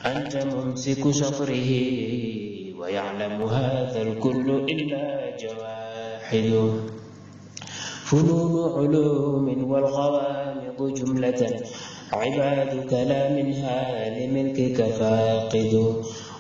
أنت ممسك شطره ويعلم هذا الكل إلا جواحد فنون علوم والغوامض جملة عبادك لا منها لملكك فاقد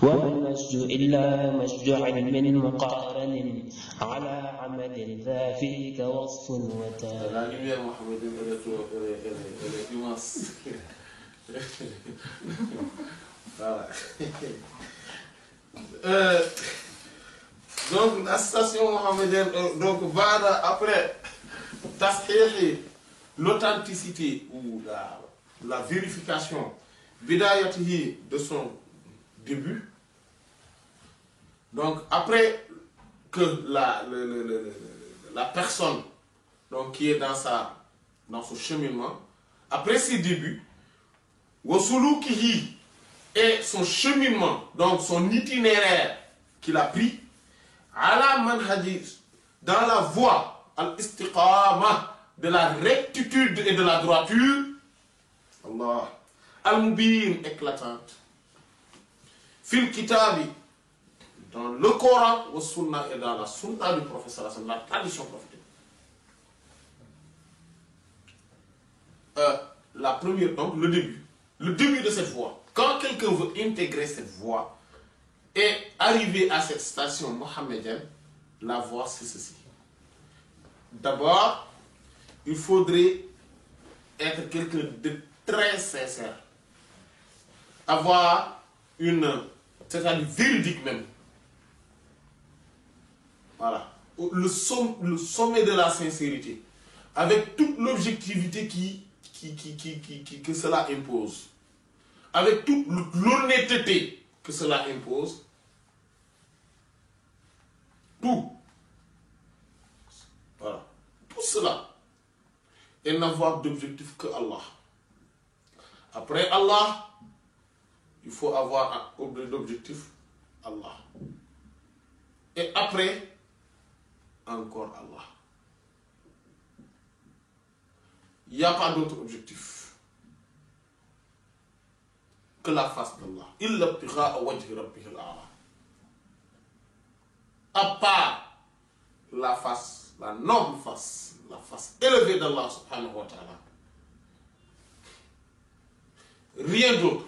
وما المسج إلا مسج علم مقارن على عمل ذا فيك وصف وتام. Donc la station mohammedienne, donc va après l'authenticité ou la vérification bidayatihi de son début. Donc après que la personne donc, qui est dans son cheminement, après ses débuts, wasulukihi et son cheminement, donc son itinéraire qu'il a pris, ala manhaji, dans la voie al-istiqama, de la rectitude et de la droiture, Allah, al-mubin, éclatante, fil kitabi, dans le Coran, wa sunna, et dans la sunna du prophète, la tradition prophétique. La première, donc le début de cette voie. Quand quelqu'un veut intégrer cette voie et arriver à cette station mohammedienne, la voie c'est ceci. D'abord, il faudrait être quelqu'un de très sincère. Avoir c'est-à-dire véridique même. Voilà. Le sommet de la sincérité. Avec toute l'objectivité que cela impose. Avec toute l'honnêteté que cela impose. Tout. Voilà. Tout cela. Et n'avoir d'objectif que Allah. Après Allah, il faut avoir d'objectif Allah. Et après, encore Allah. Il n'y a pas d'autre objectif que la face d'Allah. Illa ibtigha'a wajhi rabbihil a'la. À part la face, la noble face, la face élevée d'Allah subhanahu wa ta'ala. Rien d'autre.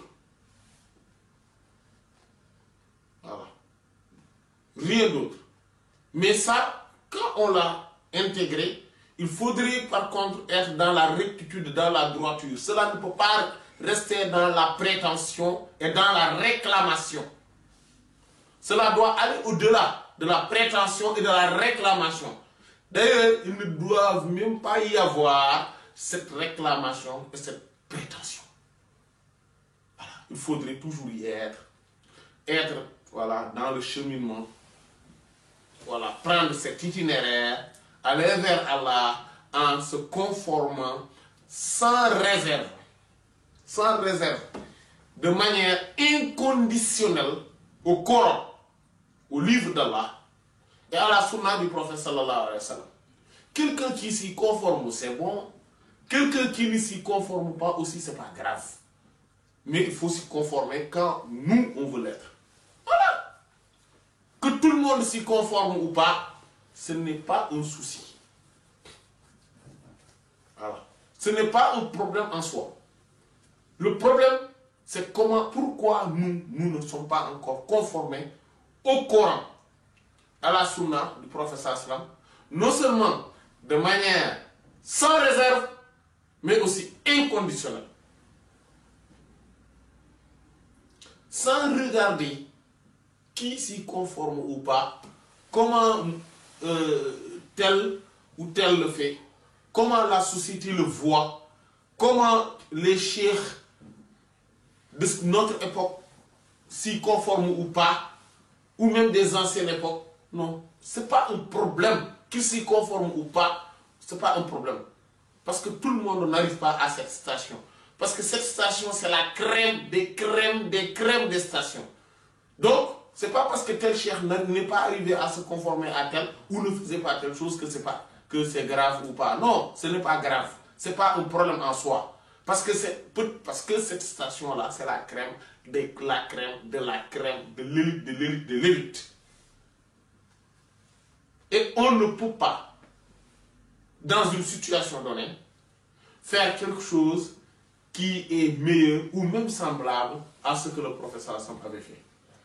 Voilà. Rien d'autre. Mais ça, quand on l'a intégré, il faudrait par contre être dans la rectitude, dans la droiture. Cela ne peut pas rester dans la prétention et dans la réclamation. Cela doit aller au-delà de la prétention et de la réclamation. D'ailleurs, il ne doit même pas y avoir cette réclamation et cette prétention. Voilà. Il faudrait toujours y être voilà, dans le cheminement. Voilà, prendre cet itinéraire, aller vers Allah en se conformant sans réserve, de manière inconditionnelle au Coran, au livre d'Allah et à la sunna du prophète sallallahu alayhi wa sallam. Quelqu'un qui s'y conforme, c'est bon. Quelqu'un qui ne s'y conforme pas aussi, c'est pas grave. Mais il faut s'y conformer quand nous, on veut l'être. Voilà. Que tout le monde s'y conforme ou pas, ce n'est pas un souci. Voilà. Ce n'est pas un problème en soi. Le problème, c'est pourquoi nous ne sommes pas encore conformés au Coran, à la sunna du prophète sallam, non seulement de manière sans réserve, mais aussi inconditionnelle. Sans regarder qui s'y conforme ou pas, comment tel ou tel le fait, comment la société le voit, comment les cheikhs de notre époque s'y conforment ou pas, ou même des anciennes époques. Non, ce n'est pas un problème qu'ils s'y conforment ou pas, ce n'est pas un problème. Parce que tout le monde n'arrive pas à cette station. Parce que cette station, c'est la crème des crèmes des crèmes des stations. Donc, ce n'est pas parce que tel cheikh n'est pas arrivé à se conformer à tel ou ne faisait pas telle chose que c'est grave ou pas. Non, ce n'est pas grave. Ce n'est pas un problème en soi. Parce que cette station-là, c'est la crème de la crème de la crème de l'élite, de l'élite, de l'élite. Et on ne peut pas, dans une situation donnée, faire quelque chose qui est meilleur ou même semblable à ce que le professeur Sam avait fait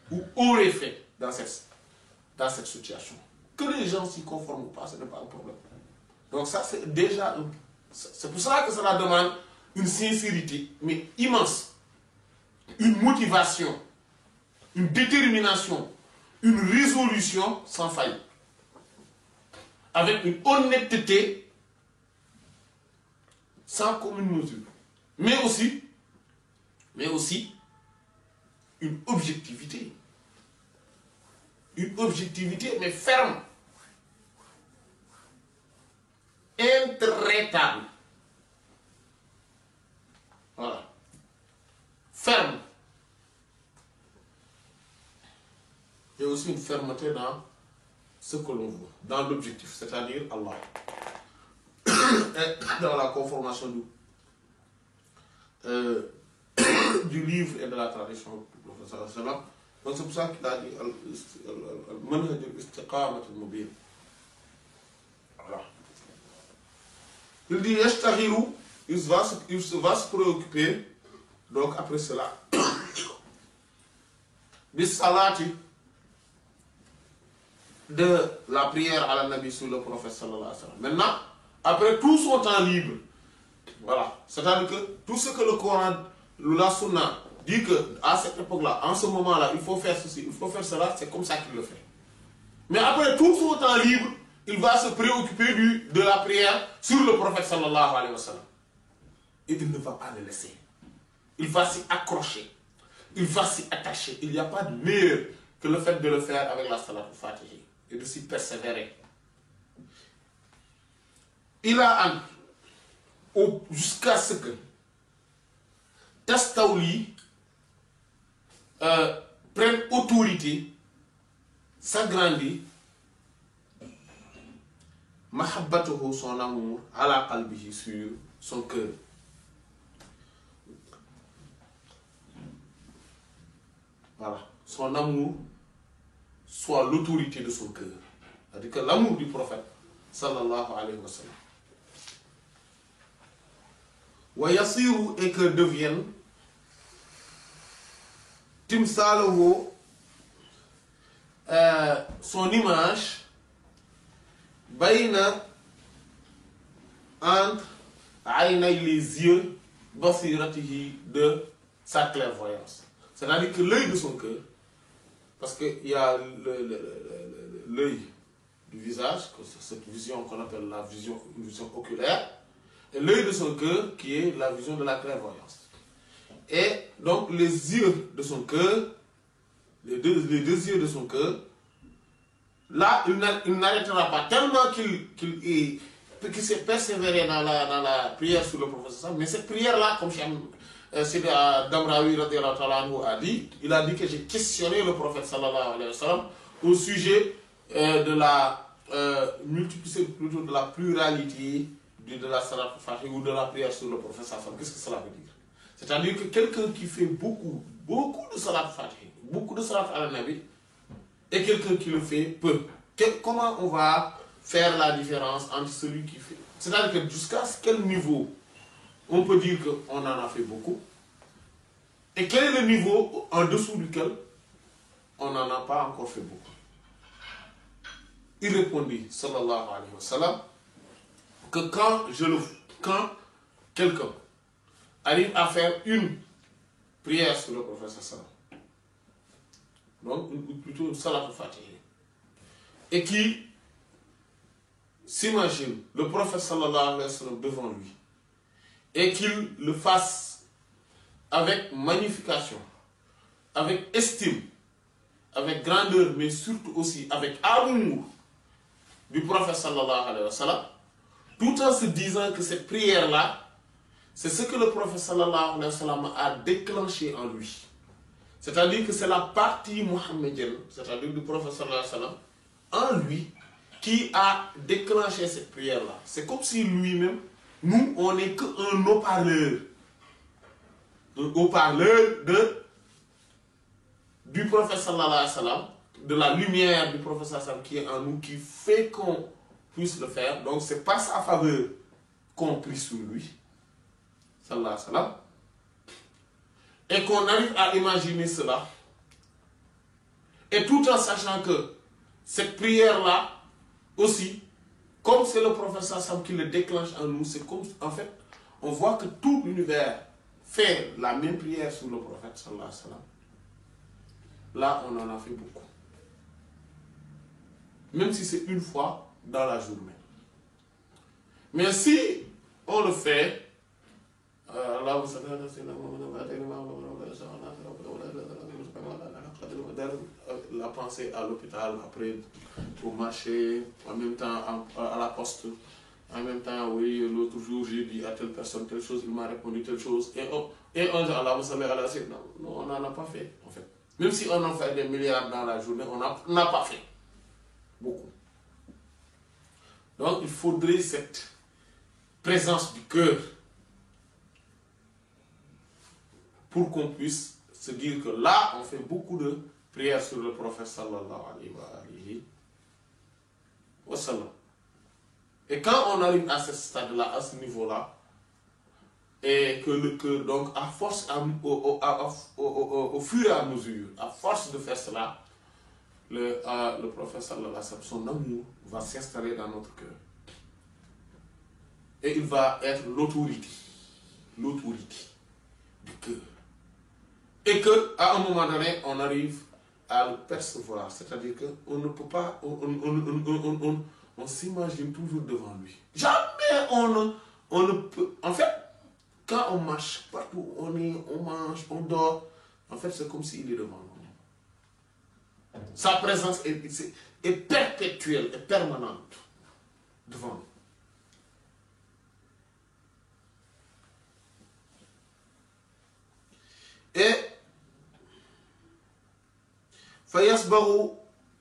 ou aurait fait dans cette situation. Que les gens s'y conforment ou pas, ce n'est pas un problème. Donc ça, c'est déjà... C'est pour cela que cela demande une sincérité, mais immense. Une motivation, une détermination, une résolution sans faille. Avec une honnêteté sans commune mesure. Mais aussi une objectivité. Une objectivité, mais ferme. Intraitable. Voilà. Ferme. Il y a aussi une fermeté dans ce que l'on voit, dans l'objectif, c'est-à-dire Allah. Et dans la conformation du livre et de la tradition du professeur sallam. Donc c'est pour ça qu'il a dit al-manhaj al-istiqamat al-mubin. Voilà. Il dit yashtahiru, il va se préoccuper, donc après cela, bis salati, de la prière à la Nabi sur le prophète sallallahu alayhi wa sallam. Maintenant, après tout son temps libre, voilà, c'est-à-dire que tout ce que le Coran, la Sunna, dit qu'à cette époque-là, en ce moment-là, il faut faire ceci, il faut faire cela, c'est comme ça qu'il le fait. Mais après tout son temps libre, il va se préoccuper de la prière sur le prophète sallallahu alayhi wa sallam. Et il ne va pas le laisser. Il va s'y accrocher. Il va s'y attacher. Il n'y a pas de meilleur que le fait de le faire avec la salat al-Fatihi et de s'y persévérer. Il a jusqu'à ce que Tastawli prenne autorité, s'agrandit, mahabbatuhu, son amour, ala qalbihi, sur son cœur. Voilà, son amour soit l'autorité de son cœur. C'est-à-dire que l'amour du prophète, sallallahu alayhi wa sallam. Wa yasiru, et que devienne timsalahu, son image, bayna, entre aynay, les yeux, basiratihi, de sa clairvoyance. C'est-à-dire que l'œil de son cœur, parce qu'il y a l'œil du visage, cette vision qu'on appelle une vision oculaire, et l'œil de son cœur qui est la vision de la clairvoyance. Et donc les yeux de son cœur, les deux yeux de son cœur, là il n'arrêtera pas tellement qu'il s'est persévéré dans la prière sur le prophète. Mais cette prière-là, comme c'est Damraoui a dit, il a dit que j'ai questionné le prophète sallallahu alayhi wa sallam au sujet de la multiplicité, plutôt de la pluralité de la salat al-Fatihi ou de la prière sur le prophète sallallahu alayhi wa sallam. Qu'est-ce que cela veut dire? C'est-à-dire que quelqu'un qui fait beaucoup de salat al-Fatihi, beaucoup de salat al-Nabi, et quelqu'un qui le fait peu. Comment on va faire la différence entre celui qui fait? C'est-à-dire que jusqu'à quel niveau on peut dire qu'on en a fait beaucoup, et quel est le niveau en dessous duquel on n'en a pas encore fait beaucoup? Il répondit, sallallahu alayhi wa sallam, que quand quelqu'un arrive à faire une prière sur le prophète sallallahu, donc plutôt une salat al-Fatihi, et qui s'imagine le prophète sallallahu alayhi wa sallam devant lui, et qu'il le fasse avec magnification, avec estime, avec grandeur, mais surtout aussi avec amour du prophète sallallahu alayhi wa sallam, tout en se disant que cette prière-là, c'est ce que le prophète sallallahu alayhi wa sallam a déclenché en lui. C'est-à-dire que c'est la partie mohammedienne, c'est-à-dire du prophète sallallahu alayhi wa sallam, en lui, qui a déclenché cette prière-là. C'est comme si lui-même, nous, on n'est qu'un haut-parleur haut-parleur du prophète sallallahu alayhi wa sallam, de la lumière du prophète sallallahu alayhi wa sallam qui est en nous, qui fait qu'on puisse le faire. Donc c'est pas sa faveur qu'on prie sur lui, sallallahu alayhi wa sallam, et qu'on arrive à imaginer cela, et tout en sachant que cette prière-là aussi, comme c'est le prophète sallallahu alayhi wa sallam qui le déclenche en nous, c'est comme, en fait, on voit que tout l'univers fait la même prière sur le prophète sallallahu alayhi wa sallam. Là, on en a fait beaucoup. Même si c'est une fois dans la journée. Mais si on le fait, la pensée à l'hôpital, après au marché, en même temps à la poste, en même temps, oui, l'autre jour j'ai dit à telle personne telle chose, il m'a répondu telle chose, et un jour, non, on n'en a pas fait, en fait. Même si on en fait des milliards dans la journée, on n'a pas fait beaucoup. Donc, il faudrait cette présence du cœur pour qu'on puisse se dire que là, on fait beaucoup de prières sur le prophète sallallahu alayhi wa sallam. Et quand on arrive à ce stade-là, à ce niveau-là, et que le cœur, donc à force, au fur et à mesure, à force de faire cela, le prophète sallallahu alayhi wa sallam, son amour va s'installer dans notre cœur. Et il va être l'autorité du cœur. Et qu'à un moment donné, on arrive à le percevoir. C'est-à-dire qu'on ne peut pas, on s'imagine toujours devant lui. Jamais on ne peut. En fait, quand on marche partout, on mange, on dort, en fait, c'est comme s'il est devant nous. Sa présence est perpétuelle, est permanente devant nous. Et Fayasbaru,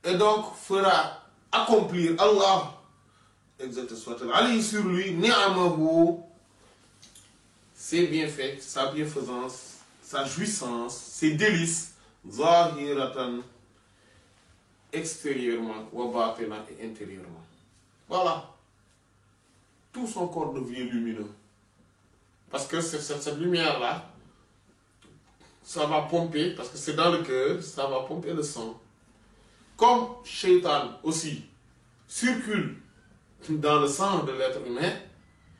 et donc fera accomplir Allah, exalté soit-il, Ali sur lui, ni'amahu, ses bienfaits, sa bienfaisance, sa jouissance, ses délices, zahiratan, extérieurement, wa batina, et intérieurement. Voilà. Tout son corps devient lumineux. Parce que cette lumière-là, ça va pomper, parce que c'est dans le cœur, ça va pomper le sang. Comme Shaitan aussi circule dans le sang de l'être humain,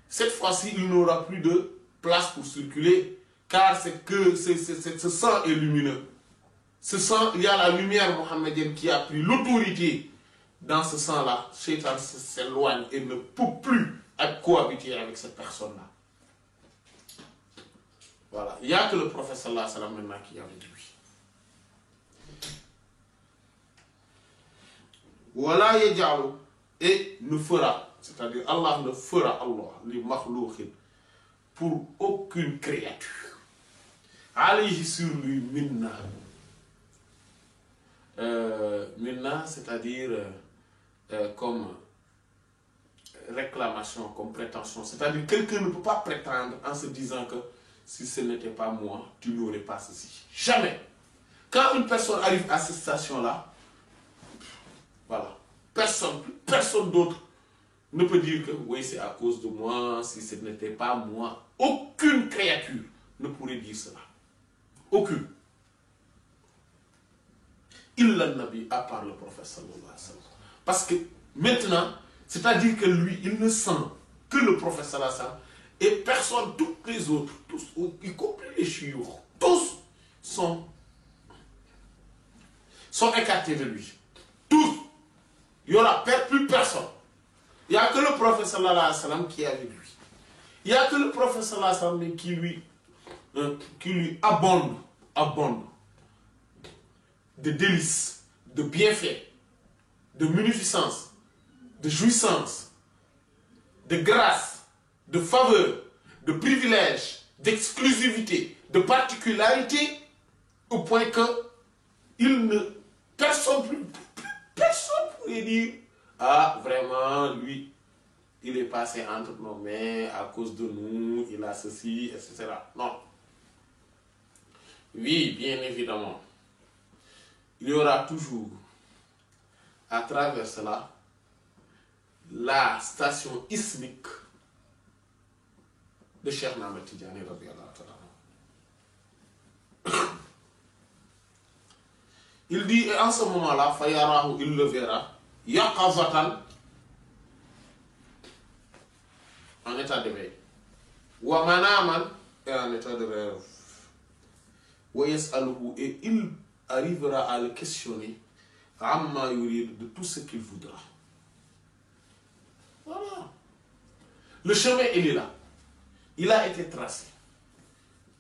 cette fois-ci, il n'aura plus de place pour circuler, car ce sang est lumineux. Ce sang, il y a la lumière mohammedienne qui a pris l'autorité dans ce sang-là. Shaitan s'éloigne et ne peut plus cohabiter avec cette personne-là. Voilà. Il n'y a que le prophète sallallahu alayhi wa sallam maintenant qui est avec lui. Voilà yaj'alu, et ne fera, c'est-à-dire Allah ne fera li makhlouqin, pour aucune créature. Alayhi sur lui minna. Minna, c'est-à-dire comme réclamation, comme prétention. C'est-à-dire quelqu'un ne peut pas prétendre en se disant que si ce n'était pas moi, tu n'aurais pas ceci. Jamais. Quand une personne arrive à cette station-là, voilà, personne d'autre ne peut dire que oui, c'est à cause de moi, si ce n'était pas moi. Aucune créature ne pourrait dire cela. Aucune. Illa nabi, à part le prophète sallallahu alayhi wa sallam. Parce que maintenant, c'est-à-dire que lui, il ne sent que le prophète sallallahu alayhi wa sallam. Et personne, toutes les autres, tous, y compris les chiours, tous sont écartés de lui. Tous. Il n'y aura plus personne. Il n'y a que le prophète sallallahu alayhi wa sallam qui est avec lui. Il n'y a que le prophète sallallahu alayhi wa sallam qui lui abonde de délices, de bienfaits, de munificence, de jouissance, de grâce, de faveur, de privilège, d'exclusivité, de particularité, au point que personne pourrait dire ah vraiment lui il est passé entre nos mains à cause de nous, il a ceci, etc. Non. Oui, bien évidemment. Il y aura toujours, à travers cela, la station ismique de Cheikh Ahmed Tidiane radiyallahu ta'ala. Il dit, et en ce moment-là, Fayarahu, il le verra, Yaqazatan, en état de veille. Wa manaman, et en état de rêve. Wa yas'aluhu, et il arrivera à le questionner, amma yurid, de tout ce qu'il voudra. Voilà. Le chemin, il est là. Il a été tracé.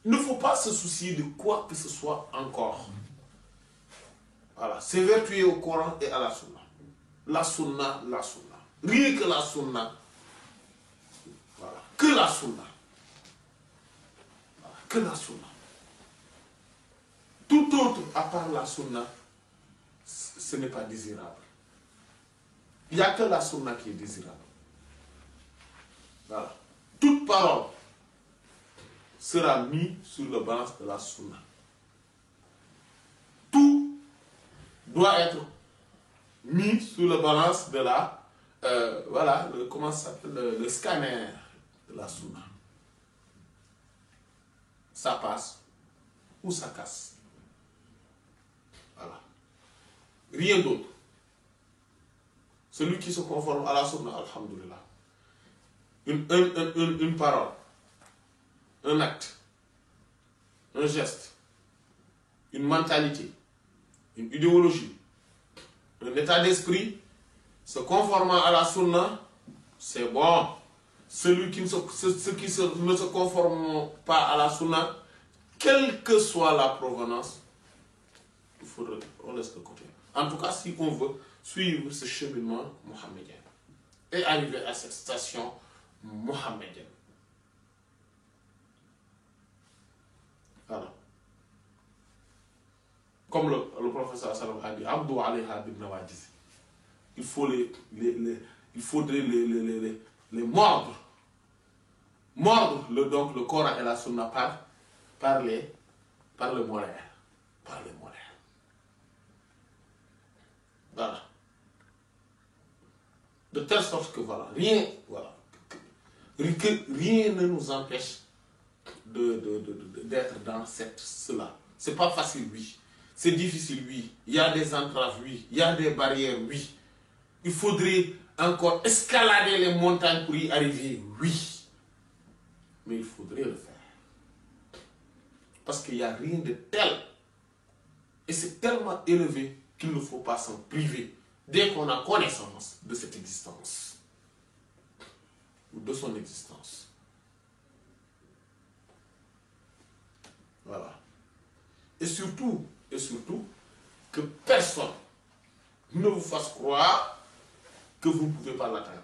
Il ne faut pas se soucier de quoi que ce soit encore. Voilà. S'évertuer au Coran et à la Sunna. La Sunna, la Sunna. Rien que la Sunna. Voilà. Que la Sunna. Voilà. Que la Sunna. Tout autre à part la Sunna, ce n'est pas désirable. Il n'y a que la Sunna qui est désirable. Voilà. Toute parole sera mise sur le balance de la Sunna. Tout doit être mis sur le balance de la, voilà, comment ça s'appelle, le scanner de la Sunna. Ça passe ou ça casse. Voilà. Rien d'autre. Celui qui se conforme à la Sunna, alhamdulillah. Une parole, un acte, un geste, une mentalité, une idéologie, un état d'esprit, se conformant à la Sunna, c'est bon. Celui qui ne se conforme pas à la Sunna, quelle que soit la provenance, il faudrait on laisse de côté. En tout cas, si on veut suivre ce cheminement mohammedien et arriver à cette station mohammedienne. Voilà. Comme le professeur Sallam a dit, Abdou alayha bin Nawajis. Il faudrait les mordre. Mordre donc le Coran et la Sunna par le molaire. Par les molaires. Voilà. De telle sorte que voilà, rien ne nous empêche d'être dans cela. C'est pas facile, oui. C'est difficile, oui. Il y a des entraves, oui. Il y a des barrières, oui. Il faudrait encore escalader les montagnes pour y arriver, oui. Mais il faudrait le faire. Parce qu'il n'y a rien de tel. Et c'est tellement élevé qu'il ne faut pas s'en priver dès qu'on a connaissance de cette existence. Ou de son existence. Voilà. Et surtout, que personne ne vous fasse croire que vous ne pouvez pas l'atteindre.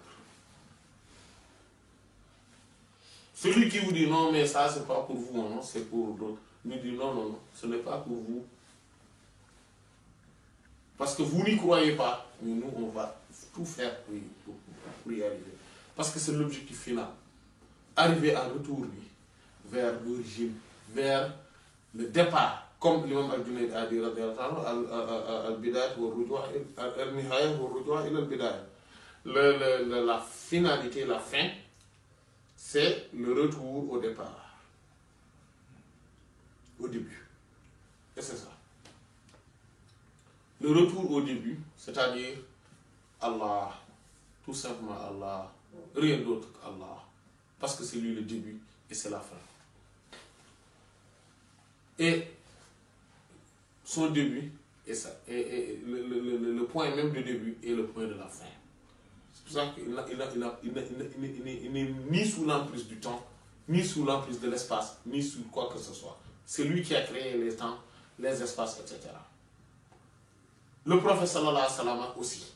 Celui qui vous dit non, mais ça, c'est pas pour vous, non, c'est pour d'autres. Lui dit non, non, non, ce n'est pas pour vous. Parce que vous n'y croyez pas, mais nous, on va tout faire pour y arriver. Parce que c'est l'objectif final. Arriver à retourner vers l'origine, vers le départ. Comme l'imam Al-Junayd a dit, la finalité, la fin, c'est le retour au départ. Au début. Et c'est ça. Le retour au début, c'est-à-dire Allah, tout simplement Allah, rien d'autre qu'Allah. Parce que c'est lui le début et c'est la fin. Et son début est ça. Et le point même du début est le point de la fin. C'est pour ça qu'il n'est ni sous l'emprise du temps, ni sous l'emprise de l'espace, ni sous quoi que ce soit. C'est lui qui a créé les temps, les espaces, etc. Le prophète sallallahu alayhi wa sallam aussi.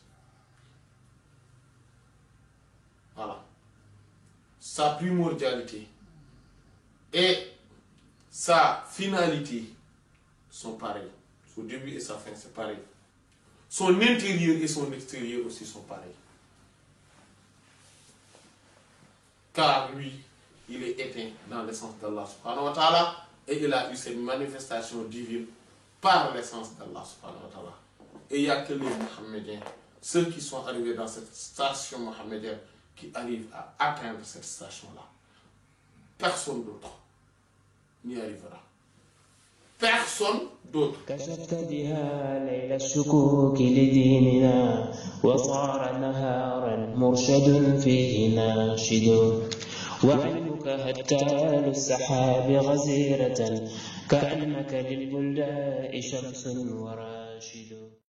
Voilà. Sa primordialité et sa finalité sont pareils. Son début et sa fin, c'est pareil. Son intérieur et son extérieur aussi sont pareils. Car lui, il est éteint dans l'essence d'Allah subhanahu wa ta'ala, Et il a eu cette manifestation divine par l'essence d'Allah subhanahu wa ta'ala. Et il n'y a que les Mohammediens, ceux qui sont arrivés dans cette station mohammedienne, qui arrivent à atteindre cette station-là. Personne d'autre n'y arrivera. Personne d'autre. كشفت بها ليل الشكوك لديننا وصار نهارا مرشد فيه ناشد وعلمك هتال السحاب غزيرة كأنك للبلداء شمس وراشد